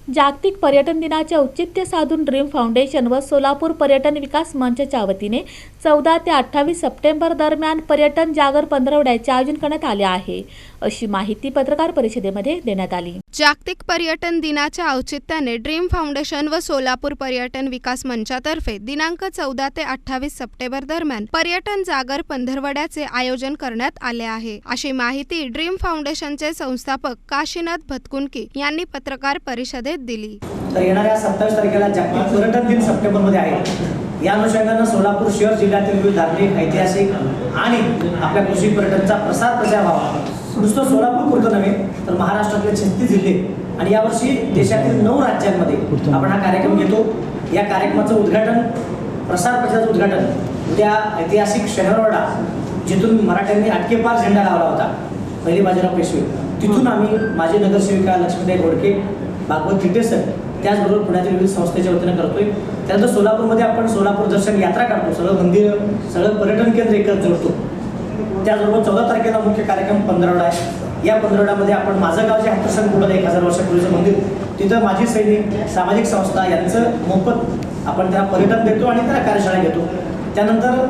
जागतिक पर्यटन दिनाचे औचित्य साधून ड्रीम फाउंडेशन व सोलापूर पर्यटन विकास मंचच्या वतीने 14 ते 28 सप्टेंबर दरम्यान पर्यटन जागर पंधरवड्याचे आयोजन करण्यात आले आहे, अशी माहिती पत्रकार परिषदेमध्ये देण्यात आली। जागतिक पर्यटन दिनाच्या औचित्याने ड्रीम फाउंडेशन व सोलापूर पर्यटन विकास मंचातर्फे दिनांक 14 ते 28 सप्टेंबर दरम्यान पर्यटन जागर पंधरवड्याचे आयोजन करण्यात आले आहे, अशी माहिती ड्रीम फाउंडेशनचे संस्थापक काशीनाथ भतकुंडकी यांनी पत्रकार परिषदेत दिली। तर येणाऱ्या 27 तारखेला जागतिक पर्यटन दिन सप्टेंबरमध्ये आहे। या अनुषंगाने सोलापूर शहर जिल्ह्यातील विविध धार्मिक, ऐतिहासिक आणि आपल्या कृषी पर्यटनाचा प्रसार व्हावा। नुसतं सोलापूर पुरतं नव्हे तर महाराष्ट्रातले 36 जिल्हे आणि यावर्षी देशातील 9 राज्यांमध्ये आपण हा कार्यक्रम घेतो। या कार्यक्रमाचं उद्घाटन, प्रसार प्रचाराचं उद्घाटन उद्या ऐतिहासिक शनिवारवाडा, जिथून मराठ्यांनी अटकेपार झेंडा लावला होता, पहिली बाजीराव पेशवे, तिथून आम्ही माजी नगरसेविका लक्ष्मीताई घोडके, भागवत थिटे सर, त्याचबरोबर पुण्यातील विविध संस्थेच्या वतीने करतोय। त्यानंतर सोलापूरमध्ये आपण सोलापूर दर्शन यात्रा काढतो, सगळं मंदिर, सगळं पर्यटन केंद्र एकत्र जोडतो। त्याचबरोबर 14 तारखेला मुख्य कार्यक्रम पंधरवडा आहे। या पंधरवड्यामध्ये आपण माझं गाव जे हत्तरसंग कुठलं 1000 वर्षापूर्वीचं मंदिर, तिथं माजी सैनिक, सामाजिक संस्था यांचं मोफत आपण त्याला पर्यटन देतो आणि त्याला कार्यशाळा घेतो। त्यानंतर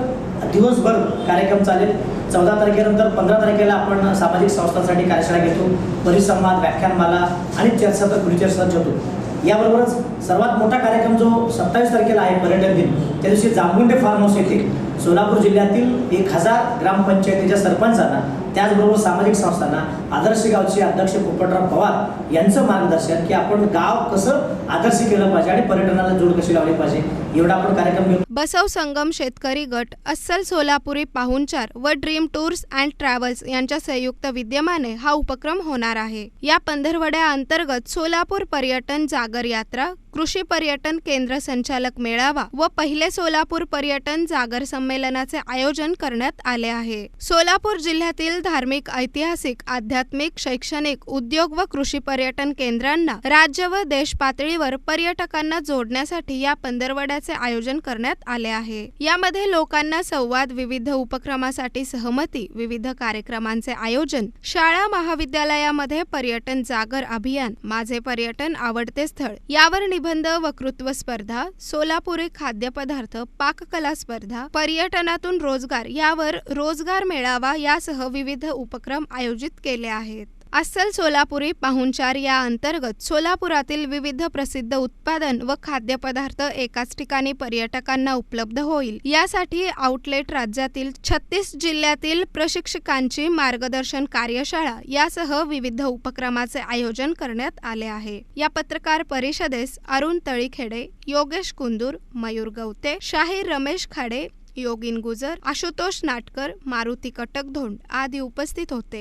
दिवसभर कार्यक्रम चालेल। 14 तारखेनंतर 15 तारखेला आपण सामाजिक संस्थांसाठी कार्यशाळा घेतो, परिसंवाद, व्याख्यानमाला आणि चर्चासत्र, खुली चर्चा ठेवतो। याबरोबरच सर्वात मोठा कार्यक्रम जो 27 तारखेला आहे पर्यटन दिन, त्या दिवशी जांभुंडे फार्म हाऊस येथे सोलापूर जिल्ह्यातील 1000 ग्रामपंचायतीच्या सरपंचांना, त्याचबरोबर सामाजिक संस्थांना, आदर्श गावचे अध्यक्ष पोपटराव पवार यांचं मार्गदर्शन की आपण गाव कसं आदर्श केलं पाहिजे आणि पर्यटनाला जोड कशी लावली पाहिजे, एवढा आपण कार्यक्रम घेऊ। बसव संगम शेतकरी गट, अस्सल सोलापुरी पाहुणचार व ड्रीम टूर्स अँड ट्रॅव्हल्स यांच्या संयुक्त विद्यमाने हा उपक्रम होणार आहे। या पंधरवड्या अंतर्गत सोलापूर पर्यटन जागर यात्रा, कृषी पर्यटन केंद्र संचालक मेळावा व पहिले सोलापूर पर्यटन जागर संमेलनाचे आयोजन करण्यात आले आहे। सोलापूर जिल्ह्यातील धार्मिक, ऐतिहासिक, आध्यात्मिक, शैक्षणिक, उद्योग व कृषी पर्यटन केंद्रांना राज्य व देश पातळीवर पर्यटकांना जोडण्यासाठी या पंधरवड्याचे आयोजन करण्यात आले आहे। यामध्ये लोकांना संवाद, विविध उपक्रमासाठी सहमती, विविध कार्यक्रमांचे आयोजन, शाळा महाविद्यालयामध्ये पर्यटन जागर अभियान, माझे पर्यटन आवडते स्थळ यावर निबंध, वक्तृत्व स्पर्धा, सोलापुरी खाद्यपदार्थ, पाककला स्पर्धा, पर्यटनातून रोजगार यावर रोजगार मेळावा यासह विविध उपक्रम आयोजित केले आहेत। अस्सल सोलापुरी पाहुणचार या अंतर्गत सोलापुरातील विविध प्रसिद्ध उत्पादन व खाद्यपदार्थ एकाच ठिकाणी पर्यटकांना उपलब्ध होईल, यासाठी आउटलेट, राज्यातील 36 जिल्ह्यातील प्रशिक्षकांची मार्गदर्शन कार्यशाळा यासह विविध उपक्रमाचे आयोजन करण्यात आले आहे। या पत्रकार परिषदेस अरुण तळीखेडे, योगेश कुंदूर, मयूर गवते, शाहीर रमेश खाडे, योगिन गुजर, आशुतोष नाटकर, मारुती कटकधोंड आदी उपस्थित होते।